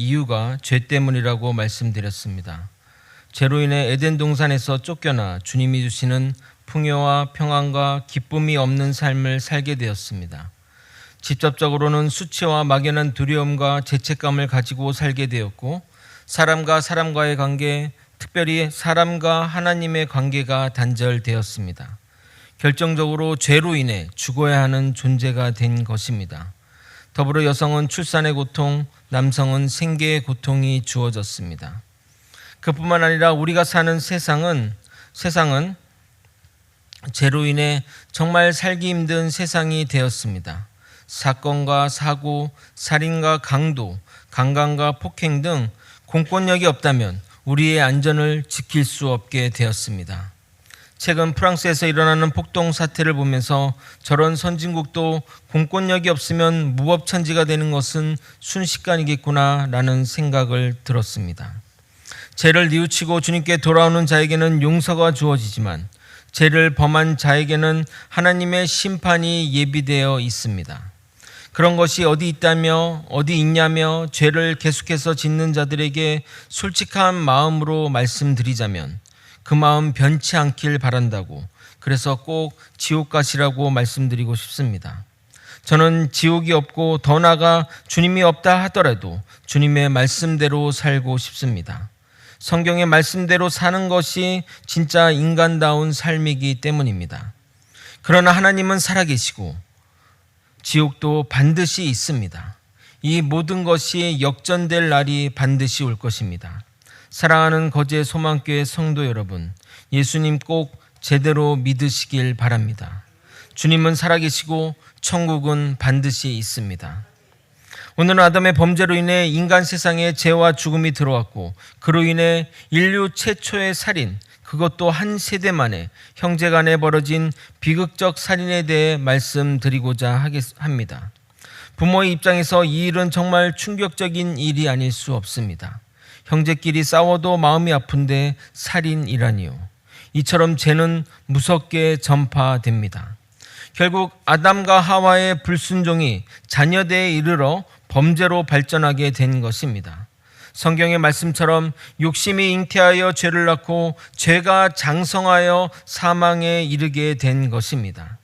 이유가 죄 때문이라고 말씀드렸습니다. 죄로 인해 에덴 동산에서 쫓겨나 주님이 주시는 풍요와 평안과 기쁨이 없는 삶을 살게 되었습니다. 직접적으로는 수치와 막연한 두려움과 죄책감을 가지고 살게 되었고, 사람과 사람과의 관계, 특별히 사람과 하나님의 관계가 단절되었습니다. 결정적으로 죄로 인해 죽어야 하는 존재가 된 것입니다. 더불어 여성은 출산의 고통, 남성은 생계의 고통이 주어졌습니다. 그뿐만 아니라 우리가 사는 세상은 죄로 인해 정말 살기 힘든 세상이 되었습니다. 사건과 사고, 살인과 강도, 강간과 폭행 등 공권력이 없다면 우리의 안전을 지킬 수 없게 되었습니다. 최근 프랑스에서 일어나는 폭동 사태를 보면서 저런 선진국도 공권력이 없으면 무법천지가 되는 것은 순식간이겠구나라는 생각을 들었습니다. 죄를 뉘우치고 주님께 돌아오는 자에게는 용서가 주어지지만 죄를 범한 자에게는 하나님의 심판이 예비되어 있습니다. 그런 것이 어디 있냐며 죄를 계속해서 짓는 자들에게 솔직한 마음으로 말씀드리자면 그 마음 변치 않길 바란다고, 그래서 꼭 지옥 가시라고 말씀드리고 싶습니다. 저는 지옥이 없고 더 나아가 주님이 없다 하더라도 주님의 말씀대로 살고 싶습니다. 성경의 말씀대로 사는 것이 진짜 인간다운 삶이기 때문입니다. 그러나 하나님은 살아계시고 지옥도 반드시 있습니다. 이 모든 것이 역전될 날이 반드시 올 것입니다. 사랑하는 거제 소망교회 성도 여러분, 예수님 꼭 제대로 믿으시길 바랍니다. 주님은 살아계시고 천국은 반드시 있습니다. 오늘은 아담의 범죄로 인해 인간 세상에 죄와 죽음이 들어왔고, 그로 인해 인류 최초의 살인, 그것도 한 세대 만에 형제간에 벌어진 비극적 살인에 대해 말씀드리고자 합니다. 부모의 입장에서 이 일은 정말 충격적인 일이 아닐 수 없습니다. 형제끼리 싸워도 마음이 아픈데 살인이라니요. 이처럼 죄는 무섭게 전파됩니다. 결국 아담과 하와의 불순종이 자녀대에 이르러 범죄로 발전하게 된 것입니다. 성경의 말씀처럼 욕심이 잉태하여 죄를 낳고 죄가 장성하여 사망에 이르게 된 것입니다.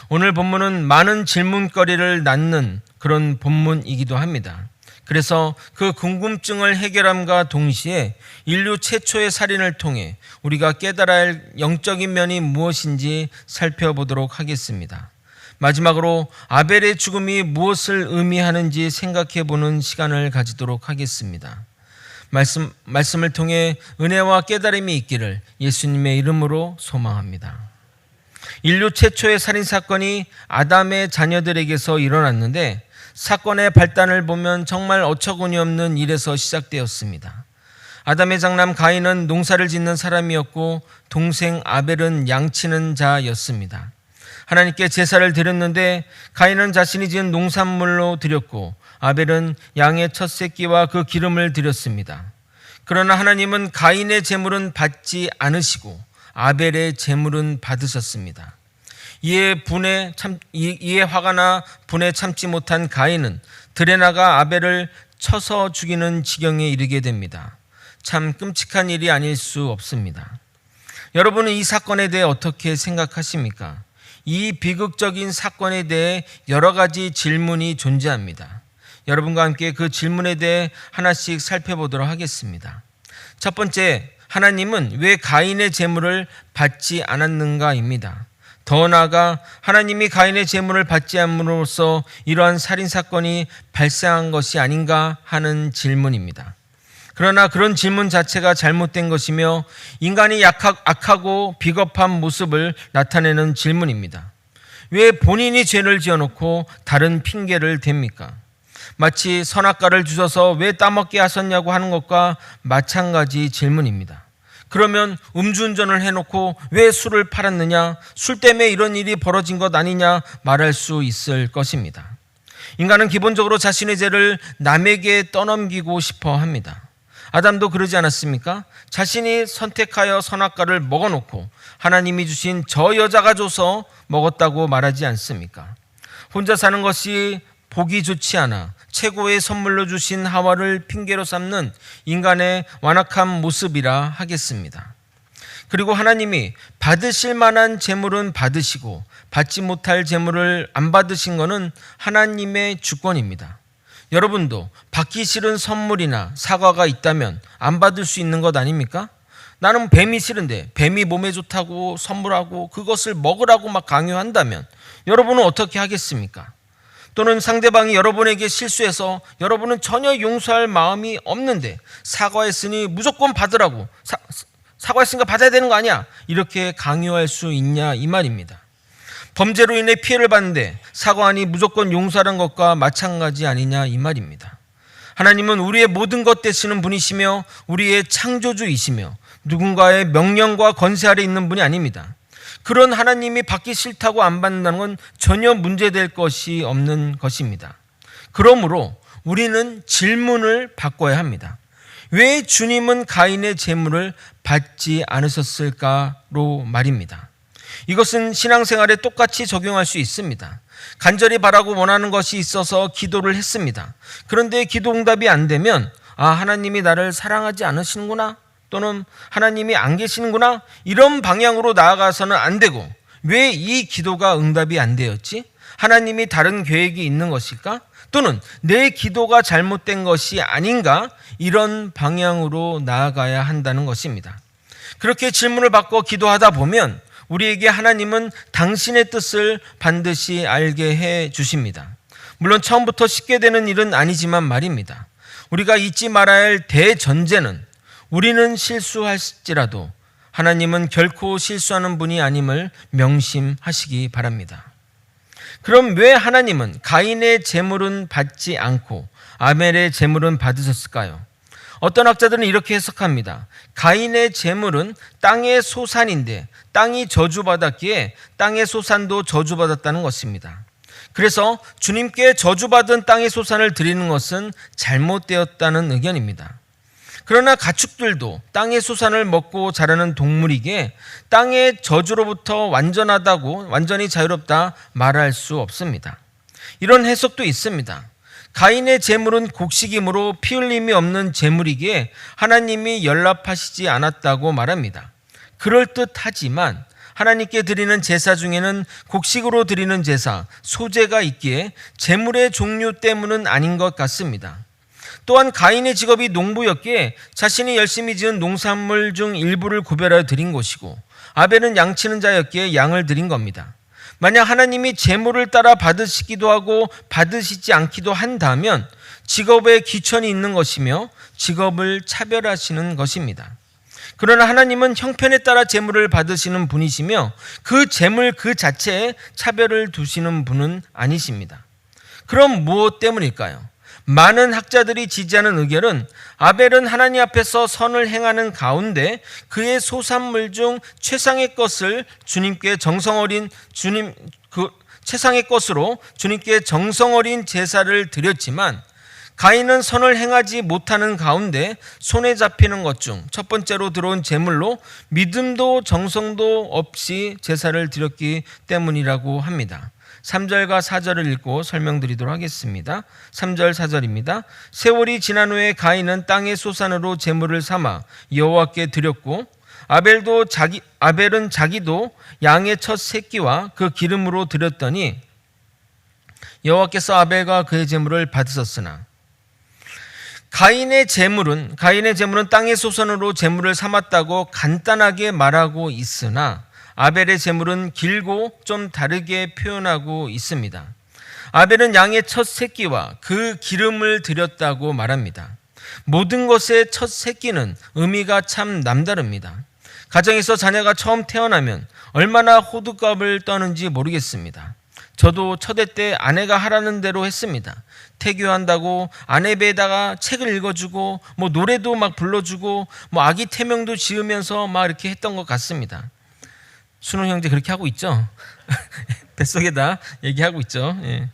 오늘 본문은 많은 질문거리를 낳는 그런 본문이기도 합니다. 그래서 그 궁금증을 해결함과 동시에 인류 최초의 살인을 통해 우리가 깨달아야 할 영적인 면이 무엇인지 살펴보도록 하겠습니다. 마지막으로 아벨의 죽음이 무엇을 의미하는지 생각해보는 시간을 가지도록 하겠습니다. 말씀을 통해 은혜와 깨달음이 있기를 예수님의 이름으로 소망합니다. 인류 최초의 살인사건이 아담의 자녀들에게서 일어났는데, 사건의 발단을 보면 정말 어처구니 없는 일에서 시작되었습니다. 아담의 장남 가인은 농사를 짓는 사람이었고, 동생 아벨은 양치는 자였습니다. 하나님께 제사를 드렸는데 가인은 자신이 지은 농산물로 드렸고, 아벨은 양의 첫 새끼와 그 기름을 드렸습니다. 그러나 하나님은 가인의 제물은 받지 않으시고 아벨의 제물은 받으셨습니다. 이에 화가 나 분에 참지 못한 가인은 들에 나가 아벨을 쳐서 죽이는 지경에 이르게 됩니다. 참 끔찍한 일이 아닐 수 없습니다. 여러분은 이 사건에 대해 어떻게 생각하십니까? 이 비극적인 사건에 대해 여러 가지 질문이 존재합니다. 여러분과 함께 그 질문에 대해 하나씩 살펴보도록 하겠습니다. 첫 번째, 하나님은 왜 가인의 제물을 받지 않았는가입니다. 더 나아가 하나님이 가인의 제물을 받지 않음으로써 이러한 살인사건이 발생한 것이 아닌가 하는 질문입니다. 그러나 그런 질문 자체가 잘못된 것이며 인간이 악하고 비겁한 모습을 나타내는 질문입니다. 왜 본인이 죄를 지어놓고 다른 핑계를 댑니까? 마치 선악과를 주셔서 왜 따먹게 하셨냐고 하는 것과 마찬가지 질문입니다. 그러면 음주운전을 해놓고 왜 술을 팔았느냐, 술 때문에 이런 일이 벌어진 것 아니냐 말할 수 있을 것입니다. 인간은 기본적으로 자신의 죄를 남에게 떠넘기고 싶어 합니다. 아담도 그러지 않았습니까? 자신이 선택하여 선악과를 먹어놓고 하나님이 주신 저 여자가 줘서 먹었다고 말하지 않습니까? 혼자 사는 것이 보기 좋지 않아 최고의 선물로 주신 하와를 핑계로 삼는 인간의 완악한 모습이라 하겠습니다. 그리고 하나님이 받으실 만한 재물은 받으시고 받지 못할 재물을 안 받으신 것은 하나님의 주권입니다. 여러분도 받기 싫은 선물이나 사과가 있다면 안 받을 수 있는 것 아닙니까? 나는 뱀이 싫은데 뱀이 몸에 좋다고 선물하고 그것을 먹으라고 막 강요한다면 여러분은 어떻게 하겠습니까? 또는 상대방이 여러분에게 실수해서 여러분은 전혀 용서할 마음이 없는데 사과했으니 무조건 받으라고, 사과했으니까 받아야 되는 거 아니야, 이렇게 강요할 수 있냐 이 말입니다. 범죄로 인해 피해를 받는데 사과하니 무조건 용서하는 것과 마찬가지 아니냐 이 말입니다. 하나님은 우리의 모든 것 되시는 분이시며 우리의 창조주이시며 누군가의 명령과 권세 아래 있는 분이 아닙니다. 그런 하나님이 받기 싫다고 안 받는다는 건 전혀 문제될 것이 없는 것입니다. 그러므로 우리는 질문을 바꿔야 합니다. 왜 주님은 가인의 재물을 받지 않으셨을까로 말입니다. 이것은 신앙생활에 똑같이 적용할 수 있습니다. 간절히 바라고 원하는 것이 있어서 기도를 했습니다. 그런데 기도 응답이 안 되면 하나님이 나를 사랑하지 않으시는구나, 또는 하나님이 안 계시는구나, 이런 방향으로 나아가서는 안 되고, 왜 이 기도가 응답이 안 되었지? 하나님이 다른 계획이 있는 것일까? 또는 내 기도가 잘못된 것이 아닌가? 이런 방향으로 나아가야 한다는 것입니다. 그렇게 질문을 받고 기도하다 보면 우리에게 하나님은 당신의 뜻을 반드시 알게 해 주십니다. 물론 처음부터 쉽게 되는 일은 아니지만 말입니다. 우리가 잊지 말아야 할 대전제는 우리는 실수할지라도 하나님은 결코 실수하는 분이 아님을 명심하시기 바랍니다. 그럼 왜 하나님은 가인의 재물은 받지 않고 아벨의 재물은 받으셨을까요? 어떤 학자들은 이렇게 해석합니다. 가인의 재물은 땅의 소산인데 땅이 저주받았기에 땅의 소산도 저주받았다는 것입니다. 그래서 주님께 저주받은 땅의 소산을 드리는 것은 잘못되었다는 의견입니다. 그러나 가축들도 땅의 소산을 먹고 자라는 동물이기에 땅의 저주로부터 완전히 자유롭다 말할 수 없습니다. 이런 해석도 있습니다. 가인의 재물은 곡식이므로 피 흘림이 없는 재물이기에 하나님이 연락하시지 않았다고 말합니다. 그럴듯하지만 하나님께 드리는 제사 중에는 곡식으로 드리는 제사, 소제가 있기에 재물의 종류 때문은 아닌 것 같습니다. 또한 가인의 직업이 농부였기에 자신이 열심히 지은 농산물 중 일부를 구별하여 드린 것이고, 아벨은 양치는 자였기에 양을 드린 겁니다. 만약 하나님이 재물을 따라 받으시기도 하고 받으시지 않기도 한다면 직업에 귀천이 있는 것이며 직업을 차별하시는 것입니다. 그러나 하나님은 형편에 따라 재물을 받으시는 분이시며 그 재물 그 자체에 차별을 두시는 분은 아니십니다. 그럼 무엇 때문일까요? 많은 학자들이 지지하는 의견은 아벨은 하나님 앞에서 선을 행하는 가운데 그의 소산물 중 최상의 것을 최상의 것으로 주님께 정성 어린 제사를 드렸지만, 가인은 선을 행하지 못하는 가운데 손에 잡히는 것 중 첫 번째로 들어온 제물로 믿음도 정성도 없이 제사를 드렸기 때문이라고 합니다. 3절과 4절을 읽고 설명드리도록 하겠습니다. 3절 4절입니다. 세월이 지난 후에 가인은 땅의 소산으로 제물을 삼아 여호와께 드렸고, 아벨은 자기도 양의 첫 새끼와 그 기름으로 드렸더니 여호와께서 아벨과 그의 제물을 받으셨으나, 가인의 제물은 땅의 소산으로 제물을 삼았다고 간단하게 말하고 있으나 아벨의 제물은 길고 좀 다르게 표현하고 있습니다. 아벨은 양의 첫 새끼와 그 기름을 드렸다고 말합니다. 모든 것의 첫 새끼는 의미가 참 남다릅니다. 가정에서 자녀가 처음 태어나면 얼마나 호들갑을 떠는지 모르겠습니다. 저도 첫애 때 아내가 하라는 대로 했습니다. 태교한다고 아내 배에다가 책을 읽어주고 노래도 막 불러주고 아기 태명도 지으면서 막 이렇게 했던 것 같습니다. 순호 형제 그렇게 하고 있죠? 뱃속에다 얘기하고 있죠. 예.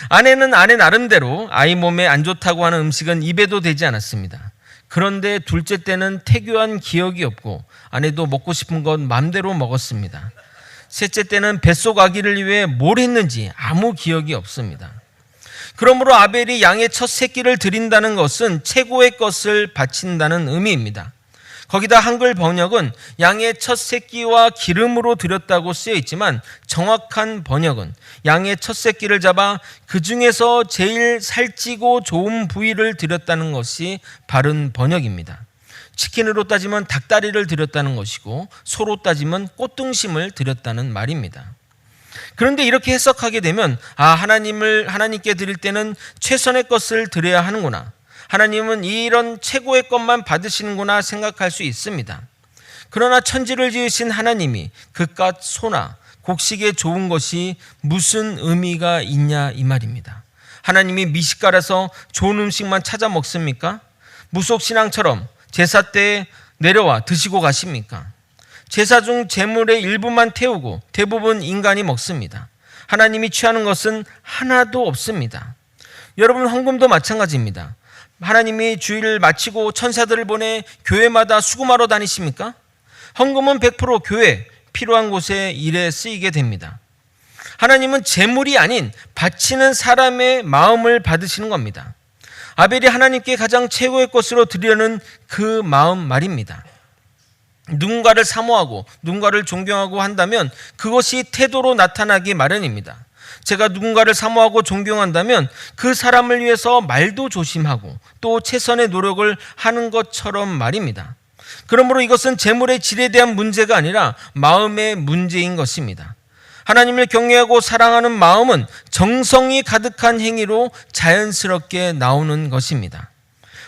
아내는 아내 나름대로 아이 몸에 안 좋다고 하는 음식은 입에도 대지 않았습니다. 그런데 둘째 때는 태교한 기억이 없고 아내도 먹고 싶은 건 마음대로 먹었습니다. 셋째 때는 뱃속 아기를 위해 뭘 했는지 아무 기억이 없습니다. 그러므로 아벨이 양의 첫 새끼를 드린다는 것은 최고의 것을 바친다는 의미입니다. 거기다 한글 번역은 양의 첫 새끼와 기름으로 드렸다고 쓰여 있지만 정확한 번역은 양의 첫 새끼를 잡아 그 중에서 제일 살찌고 좋은 부위를 드렸다는 것이 바른 번역입니다. 치킨으로 따지면 닭다리를 드렸다는 것이고 소로 따지면 꽃등심을 드렸다는 말입니다. 그런데 이렇게 해석하게 되면 하나님께 드릴 때는 최선의 것을 드려야 하는구나, 하나님은 이런 최고의 것만 받으시는구나 생각할 수 있습니다. 그러나 천지를 지으신 하나님이 그깟 소나 곡식에 좋은 것이 무슨 의미가 있냐 이 말입니다. 하나님이 미식가라서 좋은 음식만 찾아 먹습니까? 무속신앙처럼 제사 때 내려와 드시고 가십니까? 제사 중 제물의 일부만 태우고 대부분 인간이 먹습니다. 하나님이 취하는 것은 하나도 없습니다. 여러분, 헌금도 마찬가지입니다. 하나님이 주일을 마치고 천사들을 보내 교회마다 수금하러 다니십니까? 헌금은 100% 교회, 필요한 곳에 일에 쓰이게 됩니다. 하나님은 제물이 아닌 바치는 사람의 마음을 받으시는 겁니다. 아벨이 하나님께 가장 최고의 것으로 드리려는 그 마음 말입니다. 누군가를 사모하고 누군가를 존경하고 한다면 그것이 태도로 나타나기 마련입니다. 제가 누군가를 사모하고 존경한다면 그 사람을 위해서 말도 조심하고 또 최선의 노력을 하는 것처럼 말입니다. 그러므로 이것은 재물의 질에 대한 문제가 아니라 마음의 문제인 것입니다. 하나님을 경외하고 사랑하는 마음은 정성이 가득한 행위로 자연스럽게 나오는 것입니다.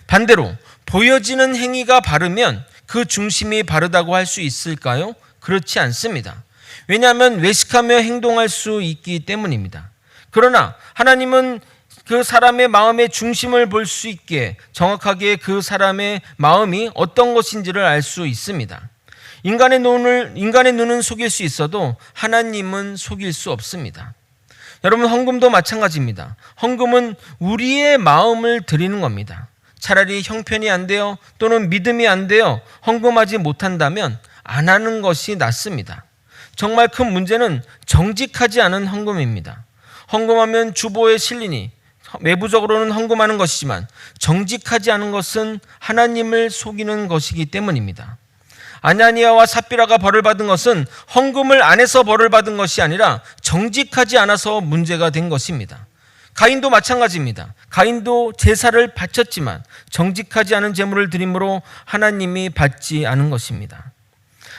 반대로 보여지는 행위가 바르면 그 중심이 바르다고 할 수 있을까요? 그렇지 않습니다. 왜냐하면 외식하며 행동할 수 있기 때문입니다. 그러나 하나님은 그 사람의 마음의 중심을 볼 수 있게 정확하게 그 사람의 마음이 어떤 것인지를 알 수 있습니다. 인간의 눈은 속일 수 있어도 하나님은 속일 수 없습니다. 여러분, 헌금도 마찬가지입니다. 헌금은 우리의 마음을 드리는 겁니다. 차라리 형편이 안 돼요, 또는 믿음이 안 돼요, 헌금하지 못한다면 안 하는 것이 낫습니다. 정말 큰 문제는 정직하지 않은 헌금입니다. 헌금하면 주보에 실리니 외부적으로는 헌금하는 것이지만 정직하지 않은 것은 하나님을 속이는 것이기 때문입니다. 아나니아와 삽비라가 벌을 받은 것은 헌금을 안 해서 벌을 받은 것이 아니라 정직하지 않아서 문제가 된 것입니다. 가인도 마찬가지입니다. 가인도 제사를 바쳤지만 정직하지 않은 제물을 드림으로 하나님이 받지 않은 것입니다.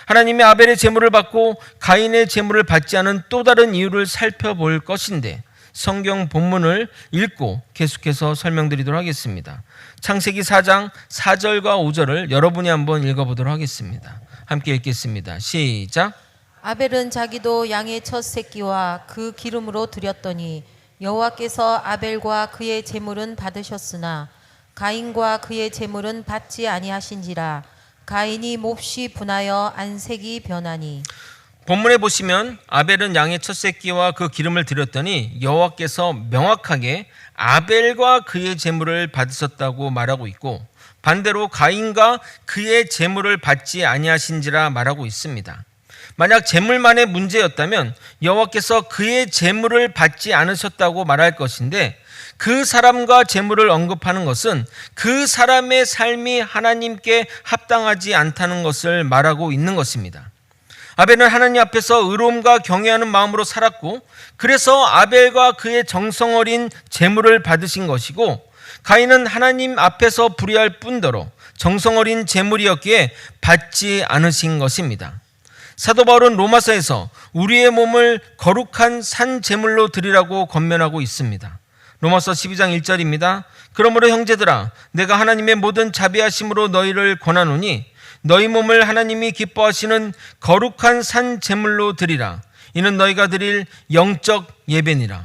하나님이 아벨의 제물을 받고 가인의 제물을 받지 않은 또 다른 이유를 살펴볼 것인데 성경 본문을 읽고 계속해서 설명드리도록 하겠습니다. 창세기 4장 4절과 5절을 여러분이 한번 읽어보도록 하겠습니다. 함께 읽겠습니다. 시작. 아벨은 자기도 양의 첫 새끼와 그 기름으로 드렸더니 여호와께서 아벨과 그의 제물은 받으셨으나 가인과 그의 제물은 받지 아니하신지라. 가인이 몹시 분하여 안색이 변하니. 본문에 보시면 아벨은 양의 첫 새끼와 그 기름을 드렸더니 여호와께서 명확하게 아벨과 그의 제물을 받으셨다고 말하고 있고, 반대로 가인과 그의 제물을 받지 아니하신지라 말하고 있습니다. 만약 제물만의 문제였다면 여호와께서 그의 제물을 받지 않으셨다고 말할 것인데, 그 사람과 제물을 언급하는 것은 그 사람의 삶이 하나님께 합당하지 않다는 것을 말하고 있는 것입니다. 아벨은 하나님 앞에서 의로움과 경외하는 마음으로 살았고, 그래서 아벨과 그의 정성 어린 제물을 받으신 것이고, 가인은 하나님 앞에서 불의할 뿐더러 정성 어린 제물이었기에 받지 않으신 것입니다. 사도 바울은 로마서에서 우리의 몸을 거룩한 산 제물로 드리라고 권면하고 있습니다. 로마서 12장 1절입니다. 그러므로 형제들아, 내가 하나님의 모든 자비하심으로 너희를 권하노니 너희 몸을 하나님이 기뻐하시는 거룩한 산 제물로 드리라. 이는 너희가 드릴 영적 예배니라.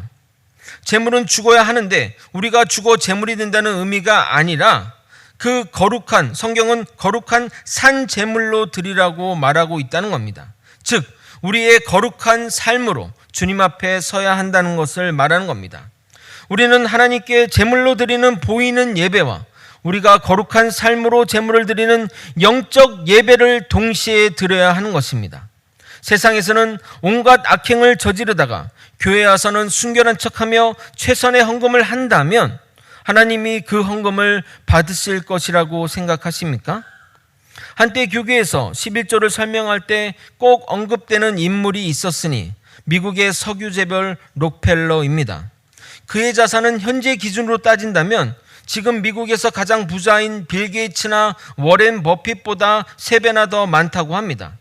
제물은 죽어야 하는데 우리가 죽어 제물이 된다는 의미가 아니라 그 거룩한, 성경은 거룩한 산 제물로 드리라고 말하고 있다는 겁니다. 즉 우리의 거룩한 삶으로 주님 앞에 서야 한다는 것을 말하는 겁니다. 우리는 하나님께 제물로 드리는 보이는 예배와 우리가 거룩한 삶으로 제물을 드리는 영적 예배를 동시에 드려야 하는 것입니다. 세상에서는 온갖 악행을 저지르다가 교회에 와서는 순결한 척하며 최선의 헌금을 한다면 하나님이 그 헌금을 받으실 것이라고 생각하십니까? 한때 교계에서 11조를 설명할 때 꼭 언급되는 인물이 있었으니 미국의 석유재벌 록펠러입니다. 그의 자산은 현재 기준으로 따진다면 지금 미국에서 가장 부자인 빌 게이츠나 워렌 버핏보다 3배나 더 많다고 합니다.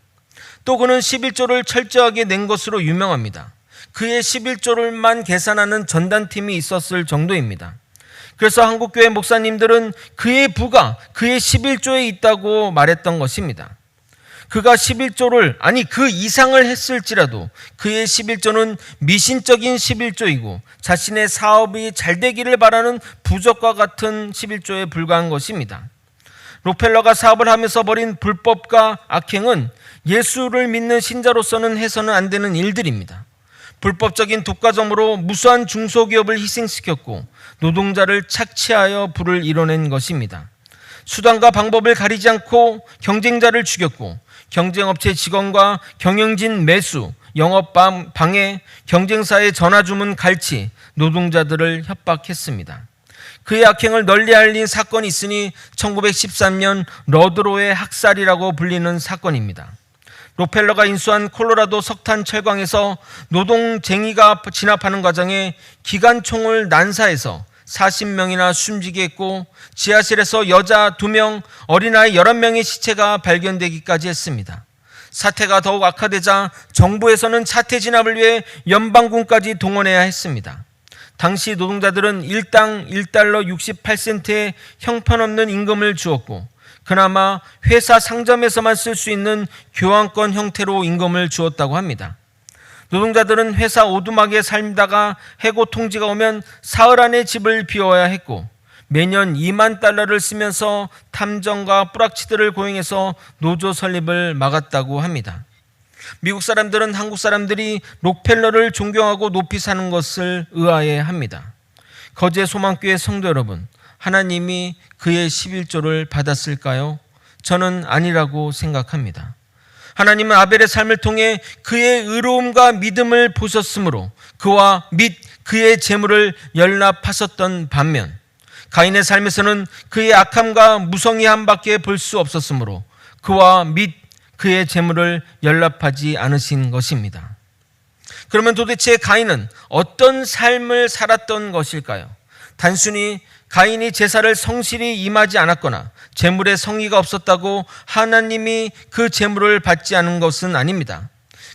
또 그는 11조를 철저하게 낸 것으로 유명합니다. 그의 11조를만 계산하는 전단팀이 있었을 정도입니다. 그래서 한국교회 목사님들은 그의 부가 그의 11조에 있다고 말했던 것입니다. 그가 11조를 아니 그 이상을 했을지라도 그의 11조는 미신적인 11조이고 자신의 사업이 잘 되기를 바라는 부적과 같은 11조에 불과한 것입니다. 록펠러가 사업을 하면서 벌인 불법과 악행은 예수를 믿는 신자로서는 해서는 안 되는 일들입니다. 불법적인 독과점으로 무수한 중소기업을 희생시켰고 노동자를 착취하여 부를 이뤄낸 것입니다. 수단과 방법을 가리지 않고 경쟁자를 죽였고 경쟁업체 직원과 경영진 매수, 영업 방해, 경쟁사의 전화주문 갈취, 노동자들을 협박했습니다. 그의 악행을 널리 알린 사건이 있으니 1913년 러드로의 학살이라고 불리는 사건입니다. 록펠러가 인수한 콜로라도 석탄 철광에서 노동쟁이가 진압하는 과정에 기관총을 난사해서 40명이나 숨지게 했고 지하실에서 여자 2명, 어린아이 11명의 시체가 발견되기까지 했습니다. 사태가 더욱 악화되자 정부에서는 사태 진압을 위해 연방군까지 동원해야 했습니다. 당시 노동자들은 일당 1달러 68센트의 형편없는 임금을 주었고 그나마 회사 상점에서만 쓸 수 있는 교환권 형태로 임금을 주었다고 합니다. 노동자들은 회사 오두막에 살다가 해고 통지가 오면 사흘 안에 집을 비워야 했고 매년 2만 달러를 쓰면서 탐정과 뿌락치들을 고용해서 노조 설립을 막았다고 합니다. 미국 사람들은 한국 사람들이 록펠러를 존경하고 높이 사는 것을 의아해합니다. 거제 소망교회 성도 여러분, 하나님이 그의 11조를 받았을까요? 저는 아니라고 생각합니다. 하나님은 아벨의 삶을 통해 그의 의로움과 믿음을 보셨으므로 그와 및 그의 재물을 연락하셨던 반면 가인의 삶에서는 그의 악함과 무성의함밖에 볼 수 없었으므로 그와 및 그의 재물을 연락하지 않으신 것입니다. 그러면 도대체 가인은 어떤 삶을 살았던 것일까요? 단순히 가인이 제사를 성실히 임하지 않았거나 재물에 성의가 없었다고 하나님이 그 재물을 받지 않은 것은 아닙니다.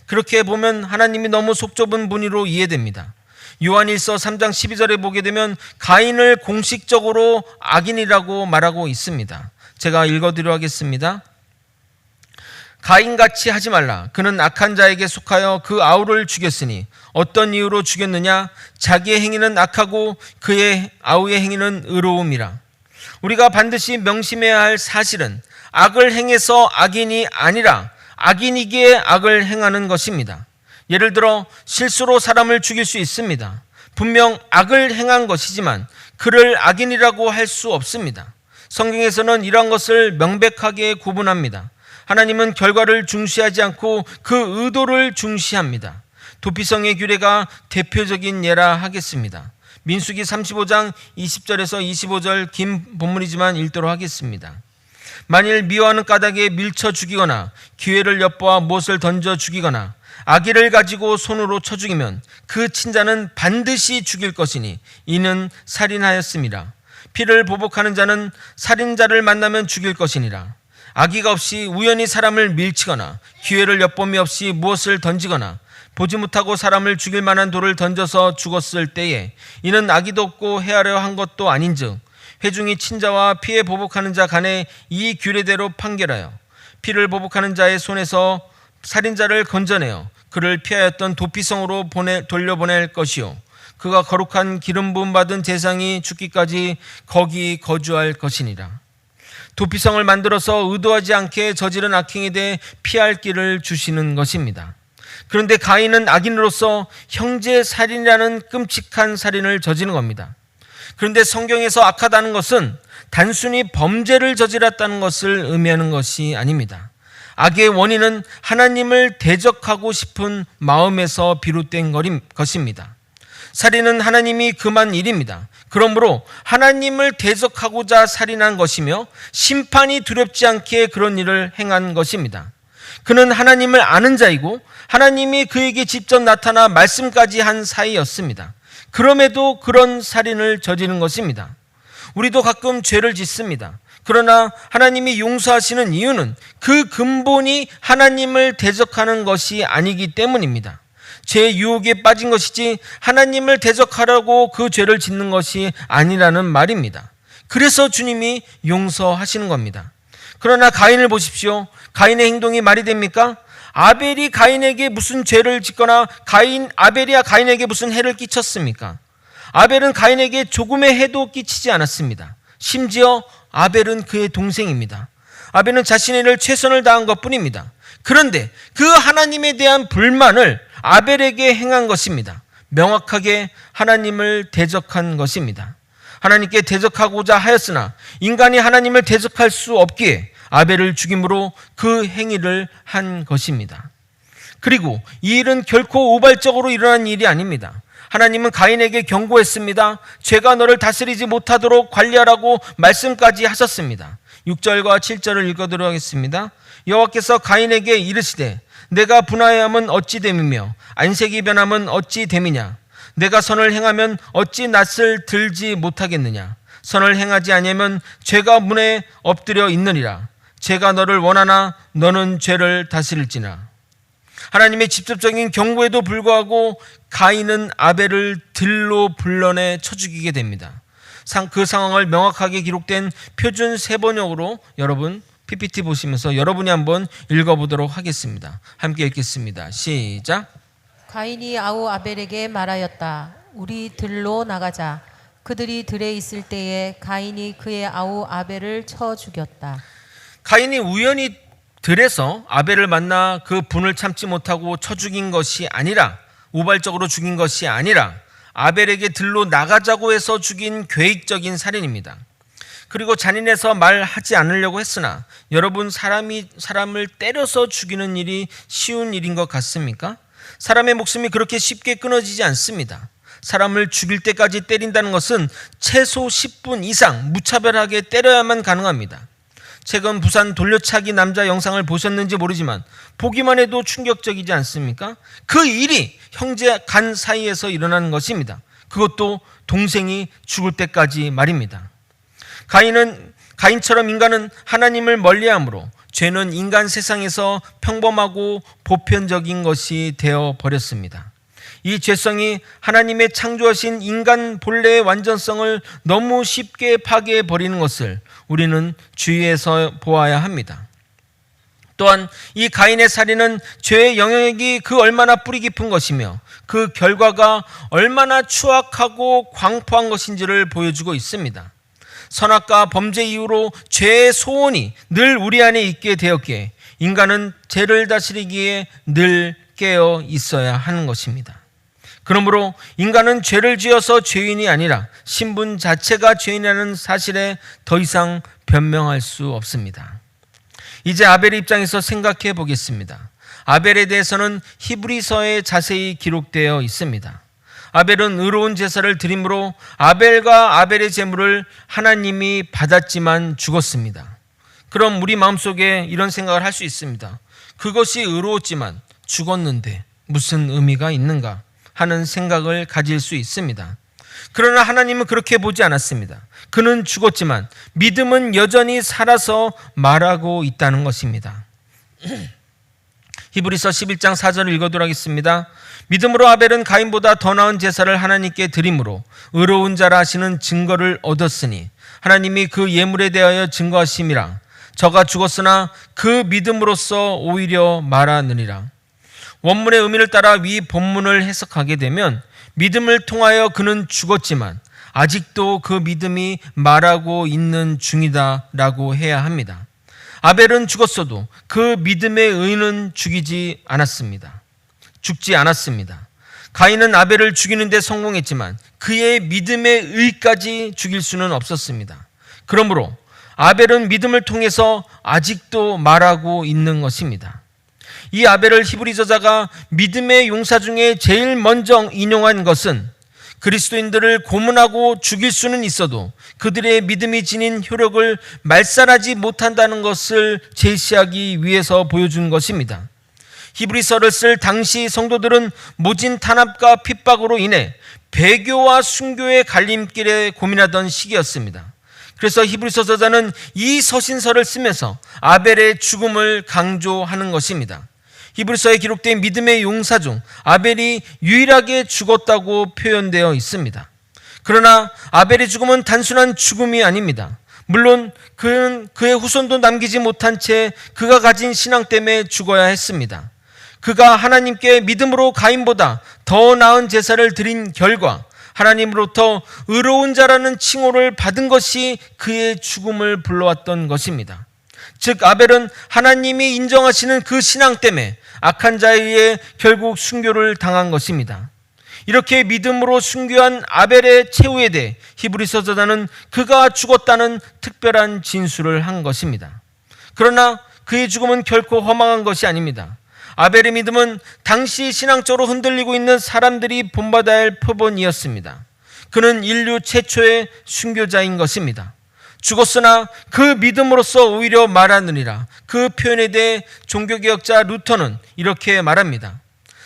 그렇게 보면 하나님이 너무 속 좁은 분으로 이해됩니다. 요한일서 3장 12절에 보게 되면 가인을 공식적으로 악인이라고 말하고 있습니다. 제가 읽어드려 하겠습니다. 가인같이 하지 말라. 그는 악한 자에게 속하여 그 아우를 죽였으니 어떤 이유로 죽였느냐? 자기의 행위는 악하고 그의 아우의 행위는 의로움이라. 우리가 반드시 명심해야 할 사실은 악을 행해서 악인이 아니라 악인이기에 악을 행하는 것입니다. 예를 들어 실수로 사람을 죽일 수 있습니다. 분명 악을 행한 것이지만 그를 악인이라고 할 수 없습니다. 성경에서는 이러한 것을 명백하게 구분합니다. 하나님은 결과를 중시하지 않고 그 의도를 중시합니다. 도피성의 규례가 대표적인 예라 하겠습니다. 민수기 35장 20절에서 25절 긴 본문이지만 읽도록 하겠습니다. 만일 미워하는 까닭에 밀쳐 죽이거나 기회를 엿보아 못을 던져 죽이거나 아기를 가지고 손으로 쳐 죽이면 그 친자는 반드시 죽일 것이니 이는 살인하였음이라. 피를 보복하는 자는 살인자를 만나면 죽일 것이니라. 악의가 없이 우연히 사람을 밀치거나 기회를 엿봄이 없이 무엇을 던지거나 보지 못하고 사람을 죽일 만한 돌을 던져서 죽었을 때에 이는 악의도 없고 해하려 한 것도 아닌즉 회중이 친자와 피해 보복하는 자 간에 이 규례대로 판결하여 피를 보복하는 자의 손에서 살인자를 건져내어 그를 피하였던 도피성으로 돌려보낼 것이요 그가 거룩한 기름 부음 받은 제사장이 죽기까지 거기 거주할 것이니라. 도피성을 만들어서 의도하지 않게 저지른 악행에 대해 피할 길을 주시는 것입니다. 그런데 가인은 악인으로서 형제 살인이라는 끔찍한 살인을 저지른 겁니다. 그런데 성경에서 악하다는 것은 단순히 범죄를 저질렀다는 것을 의미하는 것이 아닙니다. 악의 원인은 하나님을 대적하고 싶은 마음에서 비롯된 것입니다. 살인은 하나님이 금한 일입니다. 그러므로 하나님을 대적하고자 살인한 것이며 심판이 두렵지 않게 그런 일을 행한 것입니다. 그는 하나님을 아는 자이고 하나님이 그에게 직접 나타나 말씀까지 한 사이였습니다. 그럼에도 그런 살인을 저지른 것입니다. 우리도 가끔 죄를 짓습니다. 그러나 하나님이 용서하시는 이유는 그 근본이 하나님을 대적하는 것이 아니기 때문입니다. 죄의 유혹에 빠진 것이지 하나님을 대적하려고 그 죄를 짓는 것이 아니라는 말입니다. 그래서 주님이 용서하시는 겁니다. 그러나 가인을 보십시오. 가인의 행동이 말이 됩니까? 아벨이 가인에게 무슨 죄를 짓거나 아벨이 가인에게 무슨 해를 끼쳤습니까? 아벨은 가인에게 조금의 해도 끼치지 않았습니다. 심지어 아벨은 그의 동생입니다. 아벨은 자신의 일을 최선을 다한 것뿐입니다. 그런데 그 하나님에 대한 불만을 아벨에게 행한 것입니다. 명확하게 하나님을 대적한 것입니다. 하나님께 대적하고자 하였으나 인간이 하나님을 대적할 수 없기에 아벨을 죽임으로 그 행위를 한 것입니다. 그리고 이 일은 결코 우발적으로 일어난 일이 아닙니다. 하나님은 가인에게 경고했습니다. 죄가 너를 다스리지 못하도록 관리하라고 말씀까지 하셨습니다. 6절과 7절을 읽어드리도록 하겠습니다. 여호와께서 가인에게 이르시되 내가 분하여함은 어찌 됨이며 안색이 변함은 어찌 됨이냐. 내가 선을 행하면 어찌 낯을 들지 못하겠느냐. 선을 행하지 아니하면 죄가 문에 엎드려 있느니라. 죄가 너를 원하나 너는 죄를 다스릴지나. 하나님의 직접적인 경고에도 불구하고 가인은 아벨을 들로 불러내 쳐 죽이게 됩니다. 그 상황을 명확하게 기록된 표준 세번역으로 여러분 PPT 보시면서 여러분이 한번 읽어보도록 하겠습니다. 함께 읽겠습니다. 시작. 가인이 아우 아벨에게 말하였다. 우리 들로 나가자. 그들이 들에 있을 때에 가인이 그의 아우 아벨을 쳐 죽였다. 가인이 우연히 들에서 아벨을 만나 그 분을 참지 못하고 쳐 죽인 것이 아니라, 우발적으로 죽인 것이 아니라 아벨에게 들로 나가자고 해서 죽인 계획적인 살인입니다. 그리고 잔인해서 말하지 않으려고 했으나 여러분, 사람을 때려서 죽이는 일이 쉬운 일인 것 같습니까? 사람의 목숨이 그렇게 쉽게 끊어지지 않습니다. 사람을 죽일 때까지 때린다는 것은 최소 10분 이상 무차별하게 때려야만 가능합니다. 최근 부산 돌려차기 남자 영상을 보셨는지 모르지만 보기만 해도 충격적이지 않습니까? 그 일이 형제 간 사이에서 일어나는 것입니다. 그것도 동생이 죽을 때까지 말입니다. 가인처럼 인간은 하나님을 멀리함으로 죄는 인간 세상에서 평범하고 보편적인 것이 되어 버렸습니다. 이 죄성이 하나님의 창조하신 인간 본래의 완전성을 너무 쉽게 파괴해 버리는 것을 우리는 주의해서 보아야 합니다. 또한 이 가인의 살인은 죄의 영역이 그 얼마나 뿌리 깊은 것이며 그 결과가 얼마나 추악하고 광포한 것인지를 보여주고 있습니다. 선악과 범죄 이후로 죄의 소원이 늘 우리 안에 있게 되었기에 인간은 죄를 다스리기에 늘 깨어 있어야 하는 것입니다. 그러므로 인간은 죄를 지어서 죄인이 아니라 신분 자체가 죄인이라는 사실에 더 이상 변명할 수 없습니다. 이제 아벨의 입장에서 생각해 보겠습니다. 아벨에 대해서는 히브리서에 자세히 기록되어 있습니다. 아벨은 의로운 제사를 드림으로 아벨과 아벨의 제물을 하나님이 받았지만 죽었습니다. 그럼 우리 마음속에 이런 생각을 할 수 있습니다. 그것이 의로웠지만 죽었는데 무슨 의미가 있는가 하는 생각을 가질 수 있습니다. 그러나 하나님은 그렇게 보지 않았습니다. 그는 죽었지만 믿음은 여전히 살아서 말하고 있다는 것입니다. 히브리서 11장 4절을 읽어드리도록 하겠습니다. 믿음으로 아벨은 가인보다 더 나은 제사를 하나님께 드림으로 의로운 자라 하시는 증거를 얻었으니 하나님이 그 예물에 대하여 증거하심이라. 저가 죽었으나 그 믿음으로써 오히려 말하느니라. 원문의 의미를 따라 위 본문을 해석하게 되면 믿음을 통하여 그는 죽었지만 아직도 그 믿음이 말하고 있는 중이다라고 해야 합니다. 아벨은 죽었어도 그 믿음의 의는 죽지 않았습니다. 가인은 아벨을 죽이는 데 성공했지만 그의 믿음의 의까지 죽일 수는 없었습니다. 그러므로 아벨은 믿음을 통해서 아직도 말하고 있는 것입니다. 이 아벨을 히브리 저자가 믿음의 용사 중에 제일 먼저 인용한 것은 그리스도인들을 고문하고 죽일 수는 있어도 그들의 믿음이 지닌 효력을 말살하지 못한다는 것을 제시하기 위해서 보여준 것입니다. 히브리서를 쓸 당시 성도들은 모진 탄압과 핍박으로 인해 배교와 순교의 갈림길에 고민하던 시기였습니다. 그래서 히브리서 저자는 이 서신서를 쓰면서 아벨의 죽음을 강조하는 것입니다. 히브리서에 기록된 믿음의 용사 중 아벨이 유일하게 죽었다고 표현되어 있습니다. 그러나 아벨의 죽음은 단순한 죽음이 아닙니다. 물론 그는 그의 후손도 남기지 못한 채 그가 가진 신앙 때문에 죽어야 했습니다. 그가 하나님께 믿음으로 가인보다 더 나은 제사를 드린 결과 하나님으로부터 의로운 자라는 칭호를 받은 것이 그의 죽음을 불러왔던 것입니다. 즉 아벨은 하나님이 인정하시는 그 신앙 때문에 악한 자에 의해 결국 순교를 당한 것입니다. 이렇게 믿음으로 순교한 아벨의 최후에 대해 히브리서 저자는 그가 죽었다는 특별한 진술을 한 것입니다. 그러나 그의 죽음은 결코 허망한 것이 아닙니다. 아벨의 믿음은 당시 신앙적으로 흔들리고 있는 사람들이 본받아야 할 표본이었습니다. 그는 인류 최초의 순교자인 것입니다. 죽었으나 그 믿음으로써 오히려 말하느니라. 그 표현에 대해 종교개혁자 루터는 이렇게 말합니다.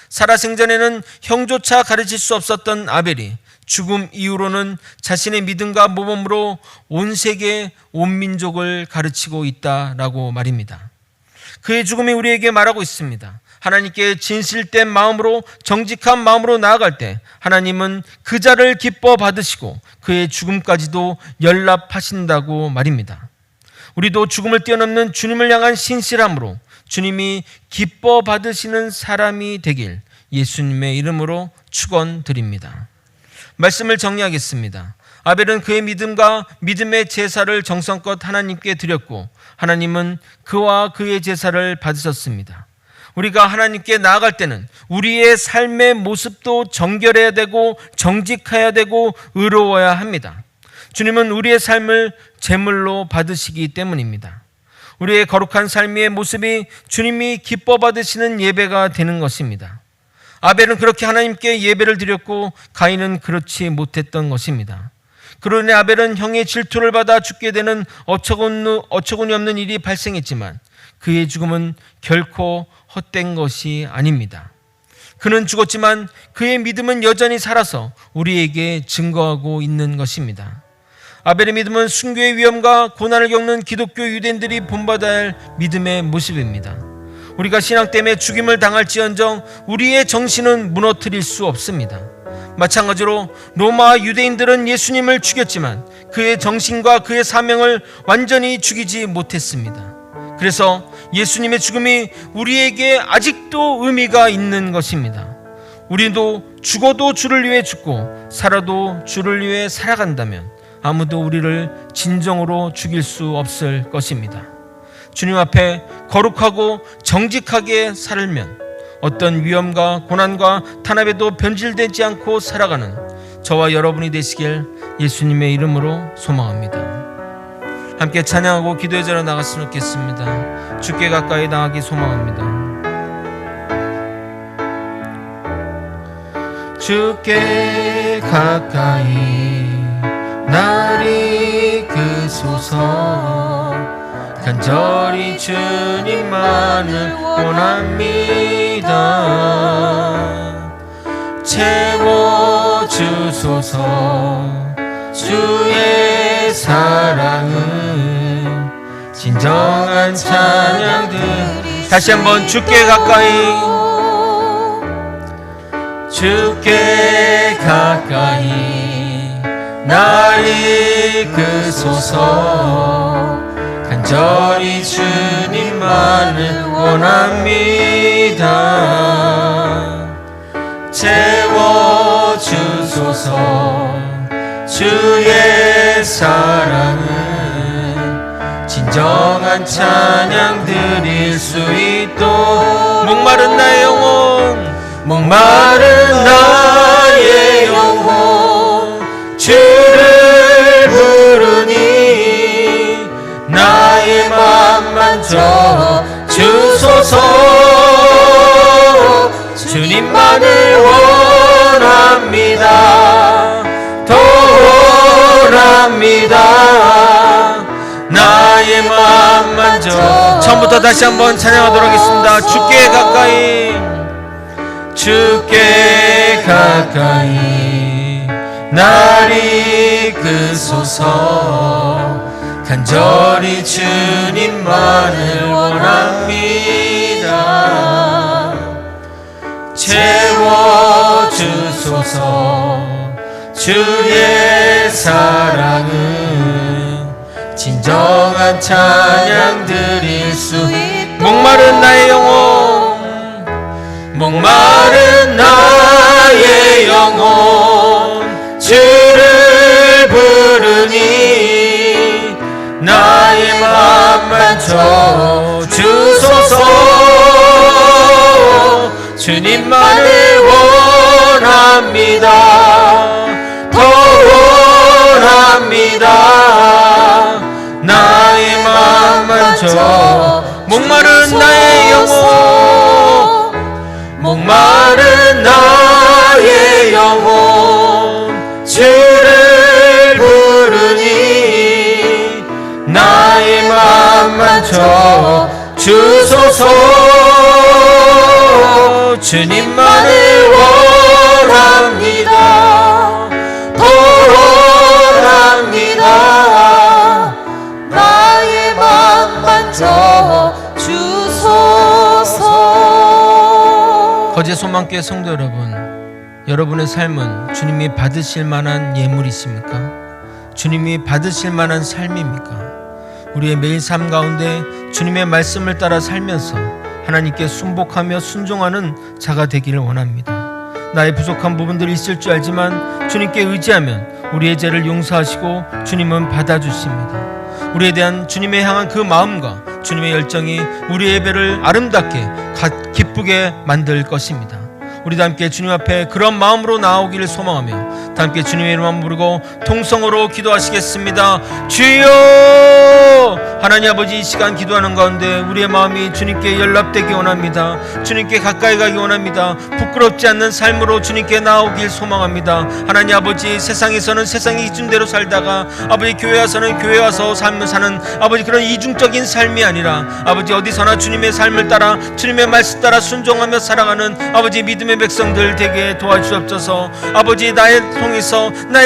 살아생전에는 형조차 가르칠 수 없었던 아벨이 죽음 이후로는 자신의 믿음과 모범으로 온 세계, 온 민족을 가르치고 있다라고 말입니다. 그의 죽음이 우리에게 말하고 있습니다. 하나님께 진실된 마음으로 정직한 마음으로 나아갈 때 하나님은 그 자를 기뻐 받으시고 그의 죽음까지도 연락하신다고 말입니다. 우리도 죽음을 뛰어넘는 주님을 향한 신실함으로 주님이 기뻐 받으시는 사람이 되길 예수님의 이름으로 축원드립니다. 말씀을 정리하겠습니다. 아벨은 그의 믿음과 믿음의 제사를 정성껏 하나님께 드렸고 하나님은 그와 그의 제사를 받으셨습니다. 우리가 하나님께 나아갈 때는 우리의 삶의 모습도 정결해야 되고 정직해야 되고 의로워야 합니다. 주님은 우리의 삶을 제물로 받으시기 때문입니다. 우리의 거룩한 삶의 모습이 주님이 기뻐 받으시는 예배가 되는 것입니다. 아벨은 그렇게 하나님께 예배를 드렸고 가인은 그렇지 못했던 것입니다. 그러니 아벨은 형의 질투를 받아 죽게 되는 어처구니 없는 일이 발생했지만 그의 죽음은 결코 헛된 것이 아닙니다. 그는 죽었지만 그의 믿음은 여전히 살아서 우리에게 증거하고 있는 것입니다. 아벨의 믿음은 순교의 위험과 고난을 겪는 기독교 유대인들이 본받아야 할 믿음의 모습입니다. 우리가 신앙 때문에 죽임을 당할지언정 우리의 정신은 무너뜨릴 수 없습니다. 마찬가지로 로마 유대인들은 예수님을 죽였지만 그의 정신과 그의 사명을 완전히 죽이지 못했습니다. 그래서 예수님의 죽음이 우리에게 아직도 의미가 있는 것입니다. 우리도 죽어도 주를 위해 죽고 살아도 주를 위해 살아간다면 아무도 우리를 진정으로 죽일 수 없을 것입니다. 주님 앞에 거룩하고 정직하게 살면 어떤 위험과 고난과 탄압에도 변질되지 않고 살아가는 저와 여러분이 되시길 예수님의 이름으로 소망합니다. 함께 찬양하고 기도의 자리로 나갔으면 좋겠습니다. 주께 가까이 나가기 소망합니다. 주께 가까이 나를 이끄소서. 간절히 주님만을 원합니다. 채워주소서. 주의 사랑은 진정한 찬양들. 다시 한번 주께 가까이, 주께 가까이 나를 이끄소서. 간절히 주님만을 원합니다. 채워주소서. 주의 사랑은 진정한 찬양 드릴 수 있도록. 목마른 나의 영혼, 목마른 나의 영혼, 주를 부르니 만져 주소서. 주님만을 원합니다. 더 원합니다. 나의 마음 만져. 처음부터 다시 한번 찬양하도록 하겠습니다. 주께 가까이, 주께 가까이 날 이끄소서. 간절히 주님만을 원합니다. 채워주소서. 주의 사랑은 진정한 찬양 드릴 수 있도록. 목마른 나의 영혼, 목마른 나의 영혼 주를 부르니 나의 마음 만져 주소서. 주님만을 원합니다. 더 원합니다. 나의 마음 만져. 목마른 나의 영혼, 목마른 나의 영혼 주를 부르니 나의 마음 만져 주소서. 주님만을 원합니다. 더 원합니다. 나의 마음 만져 주소서. 거제 소망교회 성도 여러분, 여러분의 삶은 주님이 받으실 만한 예물이십니까? 주님이 받으실 만한 삶입니까? 우리의 매일 삶 가운데 주님의 말씀을 따라 살면서 하나님께 순복하며 순종하는 자가 되기를 원합니다. 나의 부족한 부분들이 있을 줄 알지만 주님께 의지하면 우리의 죄를 용서하시고 주님은 받아주십니다. 우리에 대한 주님의 향한 그 마음과 주님의 열정이 우리의 예배를 아름답게 기쁘게 만들 것입니다. 우리도 함께 주님 앞에 그런 마음으로 나아오기를 소망하며 다 함께 주님의 이름만 부르고 통성으로 기도하시겠습니다. 주여! 하나님 아버지, 이 시간 기도하는 가운데 우리의 마음이 주님께 연락되기 원합니다. 주님께 가까이 가기 원합니다. 부끄럽지 않는 삶으로 주님께 나아오길 소망합니다. 하나님 아버지, 세상에서는 세상의 기준대로 살다가 아버지 교회 와서는 교회 와서 삶을 사는 아버지 그런 이중적인 삶이 아니라 아버지 어디서나 주님의 삶을 따라 주님의 말씀 따라 순종하며 살아가는 아버지 믿음의 백성들 되게 도와주옵소서. 아버지, 나의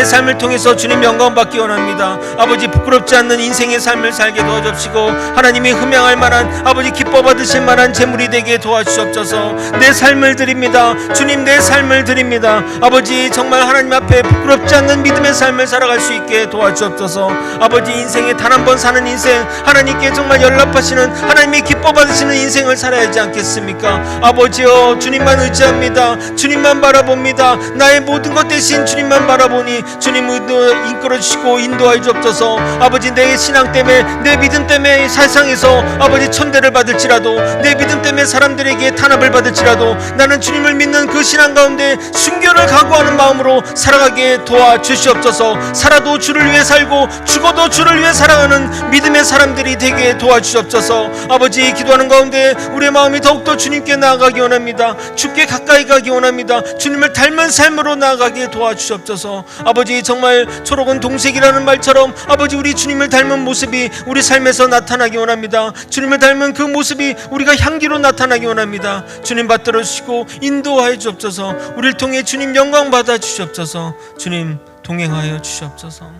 삶을 통해서 주님 영광 받기 원합니다. 아버지, 부끄럽지 않는 인생의 삶을 살게 도와주옵시고 하나님이 흠양할 만한 아버지 기뻐 받으실 만한 재물이 되게 도와주옵소서. 내 삶을 드립니다. 주님, 내 삶을 드립니다. 아버지, 정말 하나님 앞에 부끄럽지 않는 믿음의 삶을 살아갈 수 있게 도와주옵소서. 아버지, 인생에 단 한 번 사는 인생, 하나님께 정말 연락하시는 하나님이 기뻐 받으시는 인생을 살아야 하지 않겠습니까? 아버지여, 주님만 의지합니다. 주님만 바라봅니다. 나의 모든 것 대신 주님만 바라보니 주님 이끌어 주시고 인도하여 주옵소서. 아버지, 내 신앙 때문에, 내 믿음 때문에 세상에서 아버지 천대를 받을지라도, 내 믿음 때문에 사람들에게 탄압을 받을지라도 나는 주님을 믿는 그 신앙 가운데 순교를 각오하는 마음으로 살아가게 도와주시옵소서. 살아도 주를 위해 살고 죽어도 주를 위해 살아가는 믿음의 사람들이 되게 도와주시옵소서. 아버지, 기도하는 가운데 우리의 마음이 더욱더 주님께 나아가기 원합니다. 주께 가까이 가기 원합니다. 주님을 닮은 삶으로 나아가게 도와주시옵소서. 아버지, 정말 초록은 동색이라는 말처럼 아버지 우리 주님을 닮은 모습이 우리 삶에서 나타나기 원합니다. 주님을 닮은 그 모습이 우리가 향기로 나타나기 원합니다. 주님 받들어 주시고 인도하여 주옵소서. 우리를 통해 주님 영광 받아 주시옵소서. 주님 동행하여 주시옵소서.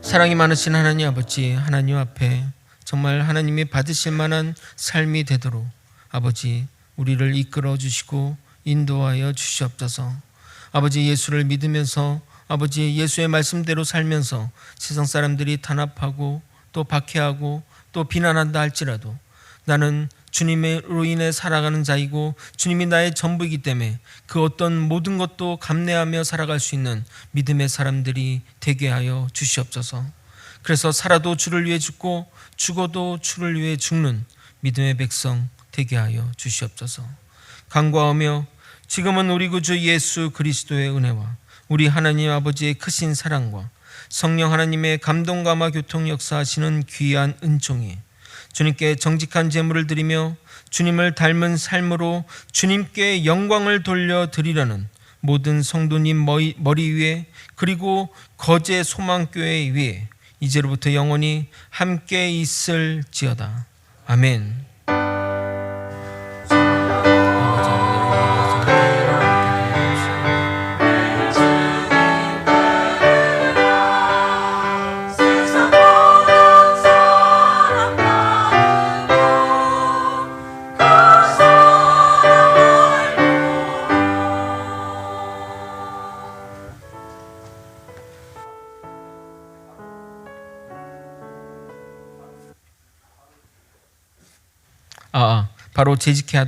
사랑이 많으신 하나님 아버지, 하나님 앞에 정말 하나님이 받으실 만한 삶이 되도록 아버지 우리를 이끌어 주시고 인도하여 주시옵소서. 아버지, 예수를 믿으면서 아버지 예수의 말씀대로 살면서 세상 사람들이 탄압하고 또 박해하고 또 비난한다 할지라도 나는 주님으로 인해 살아가는 자이고 주님이 나의 전부이기 때문에 그 어떤 모든 것도 감내하며 살아갈 수 있는 믿음의 사람들이 되게 하여 주시옵소서. 그래서 살아도 주를 위해 죽고 죽어도 주를 위해 죽는 믿음의 백성 되게 하여 주시옵소서. 간구하며 지금은 우리 구주 예수 그리스도의 은혜와 우리 하나님 아버지의 크신 사랑과 성령 하나님의 감동감화 교통 역사하시는 귀한 은총이 주님께 정직한 제물을 드리며 주님을 닮은 삶으로 주님께 영광을 돌려드리려는 모든 성도님 머리 위에 그리고 거제 소망교회 위에 이제로부터 영원히 함께 있을지어다. 아멘. 바로 재직해 하도록